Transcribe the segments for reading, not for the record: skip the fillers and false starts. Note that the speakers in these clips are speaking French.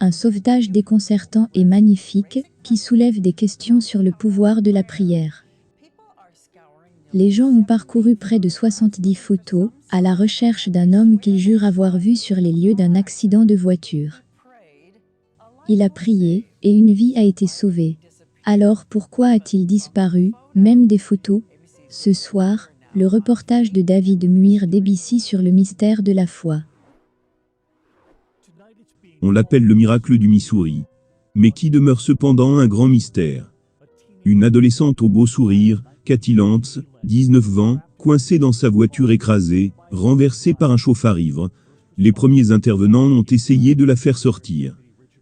Un sauvetage déconcertant et magnifique, qui soulève des questions sur le pouvoir de la prière. Les gens ont parcouru près de 70 photos, à la recherche d'un homme qu'ils jurent avoir vu sur les lieux d'un accident de voiture. Il a prié, et une vie a été sauvée. Alors pourquoi a-t-il disparu, même des photos? Ce soir, le reportage de David Muir d'ABC sur le mystère de la foi. On l'appelle le miracle du Missouri, mais qui demeure cependant un grand mystère. Une adolescente au beau sourire, Kathy Lantz, 19 ans, coincée dans sa voiture écrasée, renversée par un chauffard ivre. Les premiers intervenants ont essayé de la faire sortir.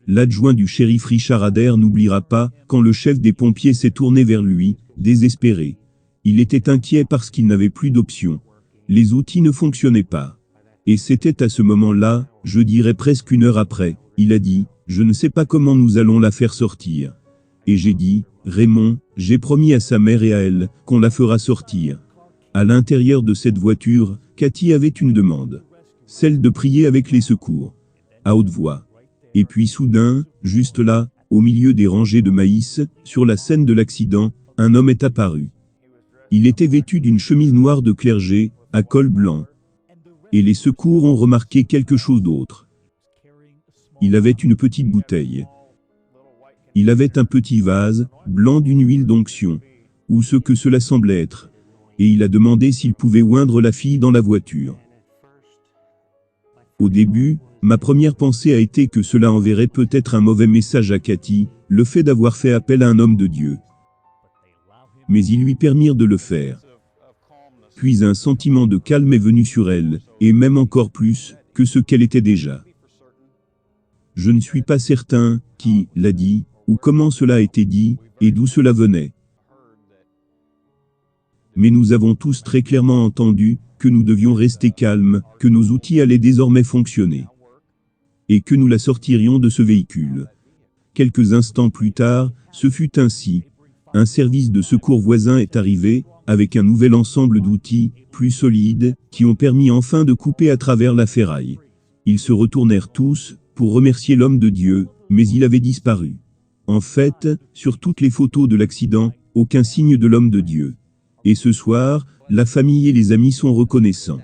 L'adjoint du shérif Richard Adair n'oubliera pas, quand le chef des pompiers s'est tourné vers lui, désespéré. Il était inquiet parce qu'il n'avait plus d'option. Les outils ne fonctionnaient pas. Et c'était à ce moment-là, je dirais presque une heure après, il a dit, « Je ne sais pas comment nous allons la faire sortir. » Et j'ai dit, « Raymond, j'ai promis à sa mère et à elle, qu'on la fera sortir. » À l'intérieur de cette voiture, Kathy avait une demande. Celle de prier avec les secours. À haute voix. Et puis soudain, juste là, au milieu des rangées de maïs, sur la scène de l'accident, un homme est apparu. Il était vêtu d'une chemise noire de clergé, à col blanc. Et les secours ont remarqué quelque chose d'autre. Il avait une petite bouteille. Il avait un petit vase, blanc d'une huile d'onction, ou ce que cela semblait être. Et il a demandé s'il pouvait oindre la fille dans la voiture. Au début, ma première pensée a été que cela enverrait peut-être un mauvais message à Kathy, le fait d'avoir fait appel à un homme de Dieu. Mais ils lui permirent de le faire. Puis un sentiment de calme est venu sur elle, et même encore plus, que ce qu'elle était déjà. Je ne suis pas certain, qui l'a dit, ou comment cela a été dit, et d'où cela venait. Mais nous avons tous très clairement entendu, que nous devions rester calmes, que nos outils allaient désormais fonctionner. Et que nous la sortirions de ce véhicule. Quelques instants plus tard, ce fut ainsi. Un service de secours voisin est arrivé, avec un nouvel ensemble d'outils, plus solides, qui ont permis enfin de couper à travers la ferraille. Ils se retournèrent tous, pour remercier l'homme de Dieu, mais il avait disparu. En fait, sur toutes les photos de l'accident, aucun signe de l'homme de Dieu. Et ce soir, la famille et les amis sont reconnaissants.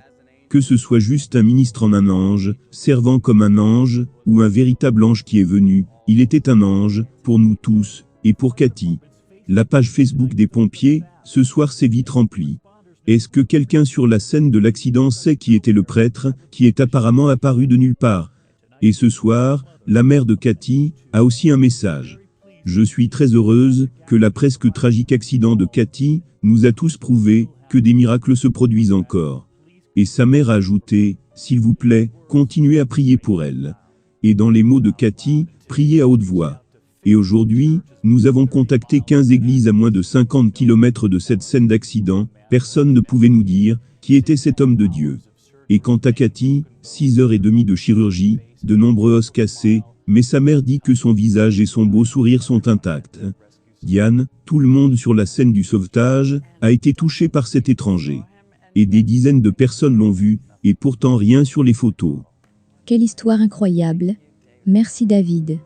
Que ce soit juste un ministre en un ange, servant comme un ange, ou un véritable ange qui est venu, il était un ange, pour nous tous, et pour Kathy. La page Facebook des pompiers, ce soir s'est vite remplie. Est-ce que quelqu'un sur la scène de l'accident sait qui était le prêtre, qui est apparemment apparu de nulle part? Et ce soir, la mère de Kathy a aussi un message. Je suis très heureuse que la presque tragique accident de Kathy nous a tous prouvé que des miracles se produisent encore. Et sa mère a ajouté, s'il vous plaît, continuez à prier pour elle. Et dans les mots de Kathy, priez à haute voix. Et aujourd'hui, nous avons contacté 15 églises à moins de 50 km de cette scène d'accident, personne ne pouvait nous dire qui était cet homme de Dieu. Et quant à Kathy, 6h30 de chirurgie, de nombreux os cassés, mais sa mère dit que son visage et son beau sourire sont intacts. Diane, tout le monde sur la scène du sauvetage, a été touché par cet étranger. Et des dizaines de personnes l'ont vu, et pourtant rien sur les photos. Quelle histoire incroyable. Merci David.